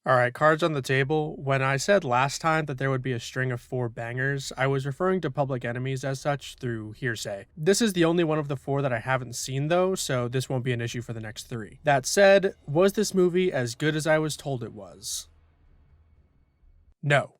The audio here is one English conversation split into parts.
Alright, cards on the table. When I said last time that there would be a string of 4 bangers, I was referring to Public Enemies as such through hearsay. This is the only one of the 4 that I haven't seen though, so this won't be an issue for the next 3. That said, was this movie as good as I was told it was? No.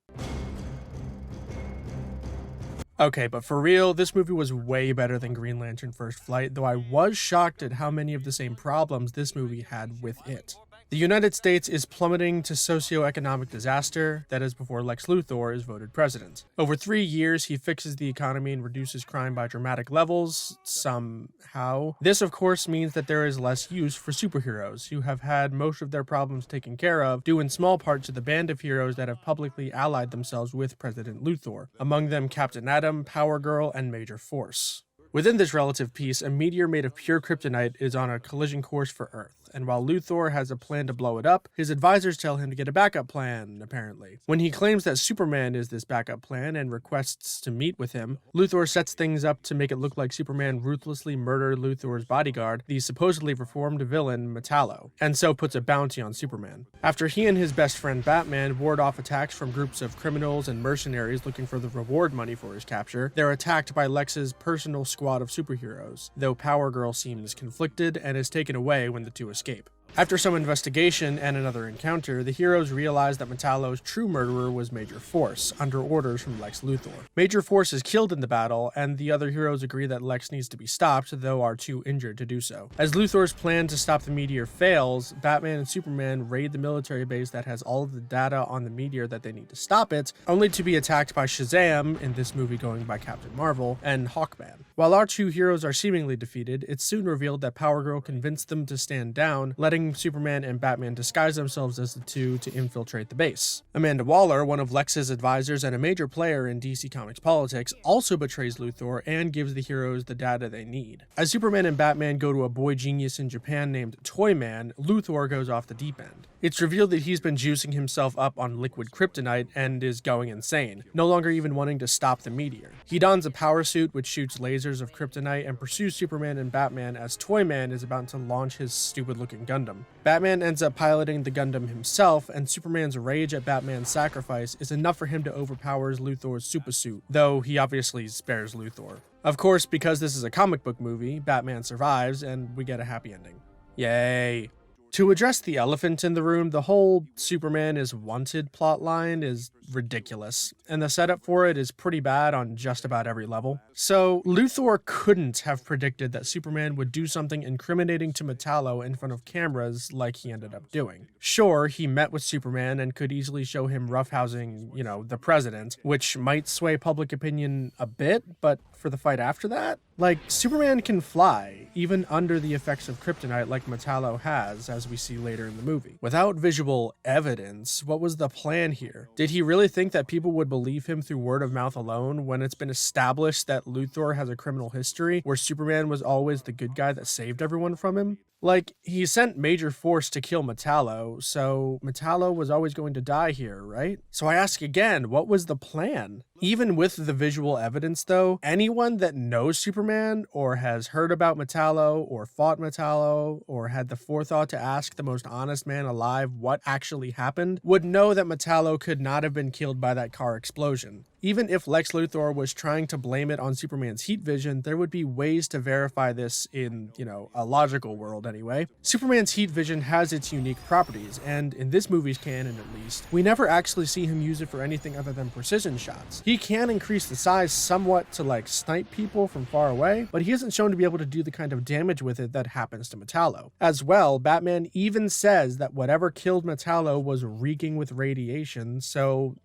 Okay, but for real, this movie was way better than Green Lantern First Flight, though I was shocked at how many of the same problems this movie had with it. The United States is plummeting to socioeconomic disaster, that is before Lex Luthor is voted president. Over 3 years, he fixes the economy and reduces crime by dramatic levels, somehow. This of course means that there is less use for superheroes, who have had most of their problems taken care of, due in small part to the band of heroes that have publicly allied themselves with President Luthor, among them Captain Atom, Power Girl, and Major Force. Within this relative peace, a meteor made of pure kryptonite is on a collision course for Earth, and while Luthor has a plan to blow it up, his advisors tell him to get a backup plan, apparently. When he claims that Superman is this backup plan and requests to meet with him, Luthor sets things up to make it look like Superman ruthlessly murdered Luthor's bodyguard, the supposedly reformed villain Metallo, and so puts a bounty on Superman. After he and his best friend Batman ward off attacks from groups of criminals and mercenaries looking for the reward money for his capture, they're attacked by Lex's personal squad of superheroes, though Power Girl seems conflicted and is taken away when the two escape. After some investigation and another encounter, the heroes realize that Metallo's true murderer was Major Force, under orders from Lex Luthor. Major Force is killed in the battle, and the other heroes agree that Lex needs to be stopped, though are too injured to do so. As Luthor's plan to stop the meteor fails, Batman and Superman raid the military base that has all of the data on the meteor that they need to stop it, only to be attacked by Shazam, in this movie going by Captain Marvel, and Hawkman. While our two heroes are seemingly defeated, it's soon revealed that Power Girl convinced them to stand down, letting Superman and Batman disguise themselves as the two to infiltrate the base. Amanda Waller, one of Lex's advisors and a major player in DC Comics politics, also betrays Luthor and gives the heroes the data they need. As Superman and Batman go to a boy genius in Japan named Toyman, Luthor goes off the deep end. It's revealed that he's been juicing himself up on liquid kryptonite and is going insane, no longer even wanting to stop the meteor. He dons a power suit which shoots lasers of kryptonite and pursues Superman and Batman as Toyman is about to launch his stupid-looking Gundam. Batman ends up piloting the Gundam himself, and Superman's rage at Batman's sacrifice is enough for him to overpower Luthor's supersuit, though he obviously spares Luthor. Of course, because this is a comic book movie, Batman survives, and we get a happy ending. Yay! To address the elephant in the room, the whole Superman is wanted plotline is ridiculous, and the setup for it is pretty bad on just about every level. So, Luthor couldn't have predicted that Superman would do something incriminating to Metallo in front of cameras like he ended up doing. Sure, he met with Superman and could easily show him roughhousing, the president, which might sway public opinion a bit, but for the fight after that? Like, Superman can fly, even under the effects of kryptonite like Metallo has, as we see later in the movie. Without visual evidence, what was the plan here? Did he really think that people would believe him through word of mouth alone when it's been established that Luthor has a criminal history where Superman was always the good guy that saved everyone from him? Like, he sent Major Force to kill Metallo, so Metallo was always going to die here, right? So I ask again, what was the plan? Even with the visual evidence though, anyone that knows Superman, or has heard about Metallo, or fought Metallo, or had the forethought to ask the most honest man alive what actually happened, would know that Metallo could not have been killed by that car explosion. Even if Lex Luthor was trying to blame it on Superman's heat vision, there would be ways to verify this in, a logical world anyway. Superman's heat vision has its unique properties, and in this movie's canon at least, we never actually see him use it for anything other than precision shots. He can increase the size somewhat to snipe people from far away, but he isn't shown to be able to do the kind of damage with it that happens to Metallo. As well, Batman even says that whatever killed Metallo was reeking with radiation, so,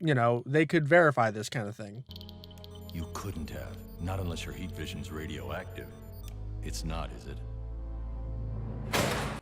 they could verify this kind of thing. You couldn't have, not unless your heat vision's radioactive. It's not, is it?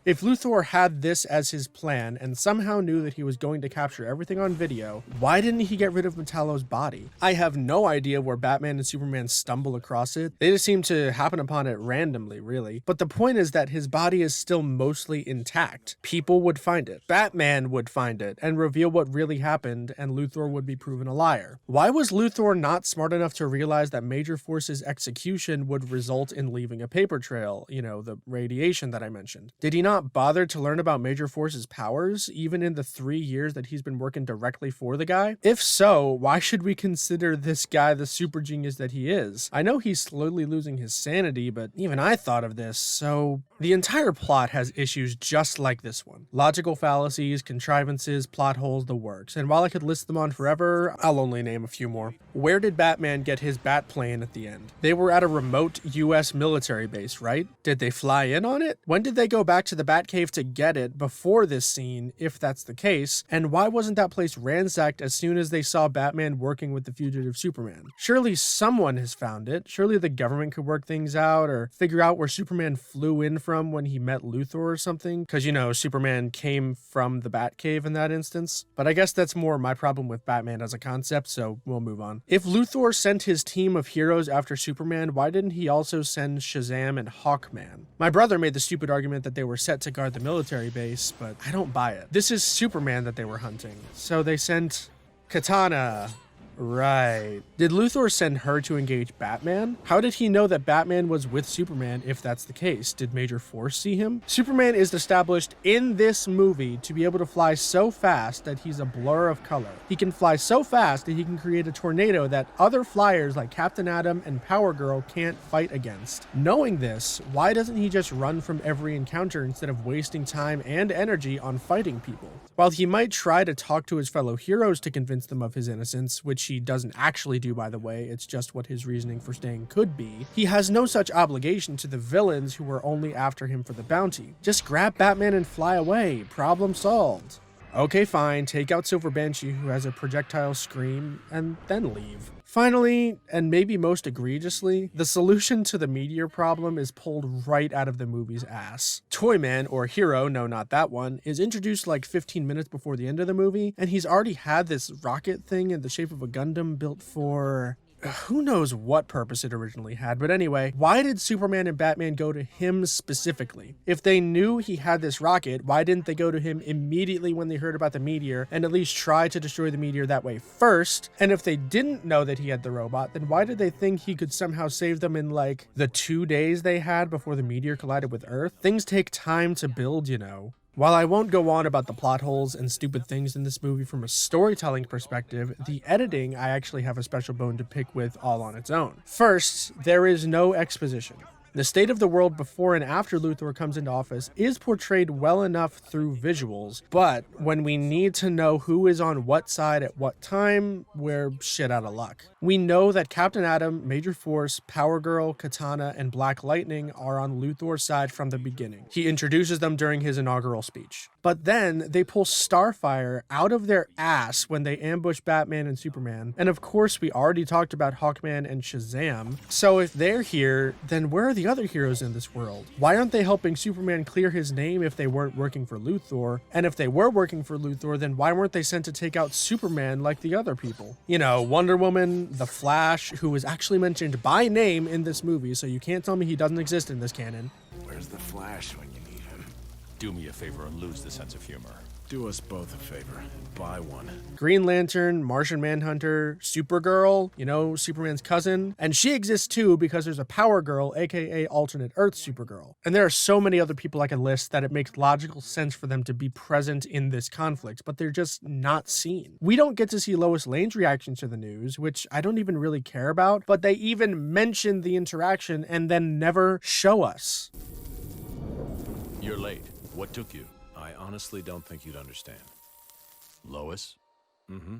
If Luthor had this as his plan and somehow knew that he was going to capture everything on video, why didn't he get rid of Metallo's body? I have no idea where Batman and Superman stumble across it. They just seem to happen upon it randomly, really. But the point is that his body is still mostly intact. People would find it. Batman would find it and reveal what really happened, and Luthor would be proven a liar. Why was Luthor not smart enough to realize that Major Force's execution would result in leaving a paper trail, the radiation that I mentioned? Did he not not bothered to learn about Major Force's powers, even in the 3 years that he's been working directly for the guy? If so, why should we consider this guy the super genius that he is? I know he's slowly losing his sanity, but even I thought of this, so... The entire plot has issues just like this one. Logical fallacies, contrivances, plot holes, the works. And while I could list them on forever, I'll only name a few more. Where did Batman get his bat plane at the end? They were at a remote US military base, right? Did they fly in on it? When did they go back to the Batcave to get it before this scene, if that's the case? And why wasn't that place ransacked as soon as they saw Batman working with the fugitive Superman? Surely someone has found it. Surely the government could work things out or figure out where Superman flew in from when he met Luthor or something, because Superman came from the Batcave in that instance. But I guess that's more my problem with Batman as a concept, so we'll move on. If Luthor sent his team of heroes after Superman, why didn't he also send Shazam and Hawkman? My brother made the stupid argument that they were set to guard the military base, but I don't buy it. This is Superman that they were hunting, so they sent Katana. Right. Did Luthor send her to engage Batman? How did he know that Batman was with Superman if that's the case? Did Major Force see him? Superman is established in this movie to be able to fly so fast that he's a blur of color. He can fly so fast that he can create a tornado that other flyers like Captain Atom and Power Girl can't fight against. Knowing this, why doesn't he just run from every encounter instead of wasting time and energy on fighting people? While he might try to talk to his fellow heroes to convince them of his innocence, which he doesn't actually do, by the way, it's just what his reasoning for staying could be, he has no such obligation to the villains who were only after him for the bounty. Just grab Batman and fly away. Problem solved. Okay, fine, take out Silver Banshee, who has a projectile scream, and then leave. Finally, and maybe most egregiously, the solution to the meteor problem is pulled right out of the movie's ass. Toyman, or Hero, no not that one, is introduced like 15 minutes before the end of the movie, and he's already had this rocket thing in the shape of a Gundam built for... who knows what purpose it originally had, but anyway, why did Superman and Batman go to him specifically? If they knew he had this rocket, why didn't they go to him immediately when they heard about the meteor and at least try to destroy the meteor that way first? And if they didn't know that he had the robot, then why did they think he could somehow save them in like the 2 days they had before the meteor collided with Earth? Things take time to build, While I won't go on about the plot holes and stupid things in this movie from a storytelling perspective, the editing I actually have a special bone to pick with all on its own. First, there is no exposition. The state of the world before and after Luthor comes into office is portrayed well enough through visuals, but when we need to know who is on what side at what time, we're shit out of luck. We know that Captain Atom, Major Force, Power Girl, Katana, and Black Lightning are on Luthor's side from the beginning. He introduces them during his inaugural speech. But then they pull Starfire out of their ass when they ambush Batman and Superman. And of course, we already talked about Hawkman and Shazam. So if they're here, then where are the other heroes in this world? Why aren't they helping Superman clear his name if they weren't working for Luthor? And if they were working for Luthor, then why weren't they sent to take out Superman like the other people? Wonder Woman, The Flash, who is actually mentioned by name in this movie, so you can't tell me he doesn't exist in this canon. Where's the Flash when you need him? Do me a favor and lose the sense of humor. Do us both a favor and buy one. Green Lantern, Martian Manhunter, Supergirl, Superman's cousin. And she exists too because there's a Power Girl, aka alternate Earth Supergirl. And there are so many other people I can list that it makes logical sense for them to be present in this conflict, but they're just not seen. We don't get to see Lois Lane's reaction to the news, which I don't even really care about, but they even mention the interaction and then never show us. You're late. What took you? I honestly don't think you'd understand. Lois? Mm-hmm.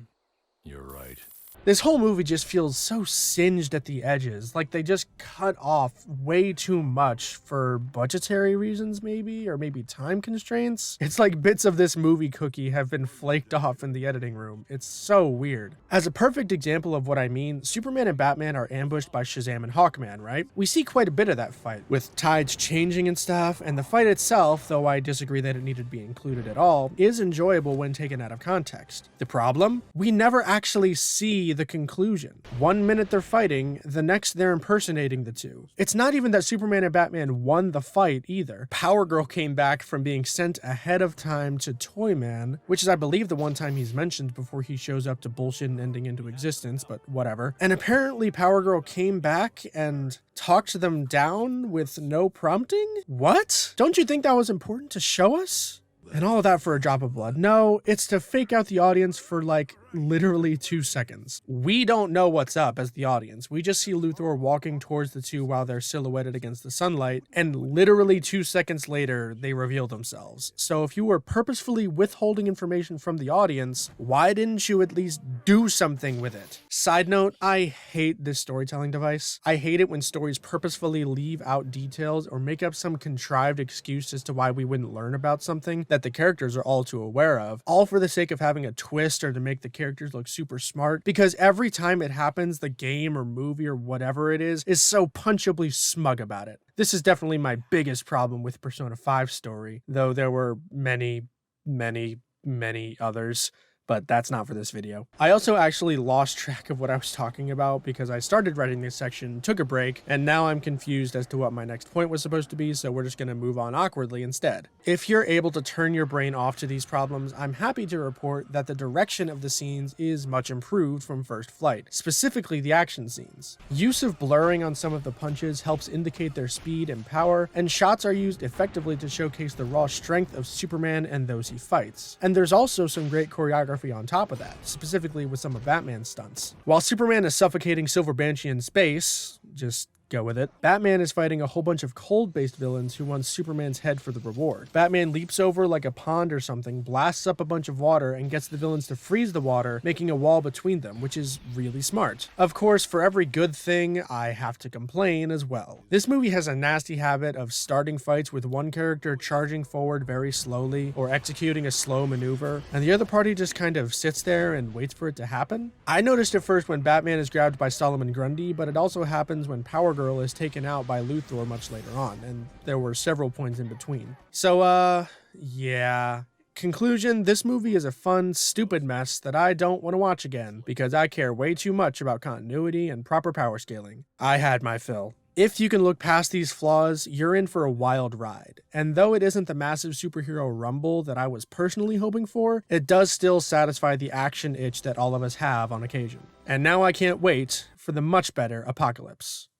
You're right. This whole movie just feels so singed at the edges, like they just cut off way too much for budgetary reasons maybe, or maybe time constraints. It's like bits of this movie cookie have been flaked off in the editing room. It's so weird. As a perfect example of what I mean, Superman and Batman are ambushed by Shazam and Hawkman, right? We see quite a bit of that fight, with tides changing and stuff, and the fight itself, though I disagree that it needed to be included at all, is enjoyable when taken out of context. The problem? We never actually see the conclusion. 1 minute they're fighting, the next they're impersonating the two. It's not even that Superman and Batman won the fight either. Power Girl came back from being sent ahead of time to Toyman, which is I believe the one time he's mentioned before he shows up to bullshit an ending into existence, but whatever. And apparently Power Girl came back and talked them down with no prompting? What? Don't you think that was important to show us? And all of that for a drop of blood. No, it's to fake out the audience for like literally 2 seconds. We don't know what's up as the audience. We just see Luthor walking towards the two while they're silhouetted against the sunlight, and literally 2 seconds later, they reveal themselves. So if you were purposefully withholding information from the audience, why didn't you at least do something with it? Side note, I hate this storytelling device. I hate it when stories purposefully leave out details or make up some contrived excuse as to why we wouldn't learn about something that the characters are all too aware of, all for the sake of having a twist or to make the characters look super smart, because every time it happens, the game or movie or whatever it is so punchably smug about it. This is definitely my biggest problem with Persona 5 story, though there were many others. But that's not for this video. I also actually lost track of what I was talking about because I started writing this section, took a break, and now I'm confused as to what my next point was supposed to be, so we're just gonna move on awkwardly instead. If you're able to turn your brain off to these problems, I'm happy to report that the direction of the scenes is much improved from First Flight, specifically the action scenes. Use of blurring on some of the punches helps indicate their speed and power, and shots are used effectively to showcase the raw strength of Superman and those he fights. And there's also some great choreography on top of that, specifically with some of Batman's stunts. While Superman is suffocating Silver Banshee in space, just go with it, Batman is fighting a whole bunch of cold-based villains who want Superman's head for the reward. Batman leaps over like a pond or something, blasts up a bunch of water, and gets the villains to freeze the water, making a wall between them, which is really smart. Of course, for every good thing, I have to complain as well. This movie has a nasty habit of starting fights with one character charging forward very slowly, or executing a slow maneuver, and the other party just kind of sits there and waits for it to happen. I noticed it first when Batman is grabbed by Solomon Grundy, but it also happens when Power Girl is taken out by Luthor much later on, and there were several points in between. So, yeah. Conclusion, this movie is a fun, stupid mess that I don't want to watch again, because I care way too much about continuity and proper power scaling. I had my fill. If you can look past these flaws, you're in for a wild ride. And though it isn't the massive superhero rumble that I was personally hoping for, it does still satisfy the action itch that all of us have on occasion. And now I can't wait for the much better Apocalypse.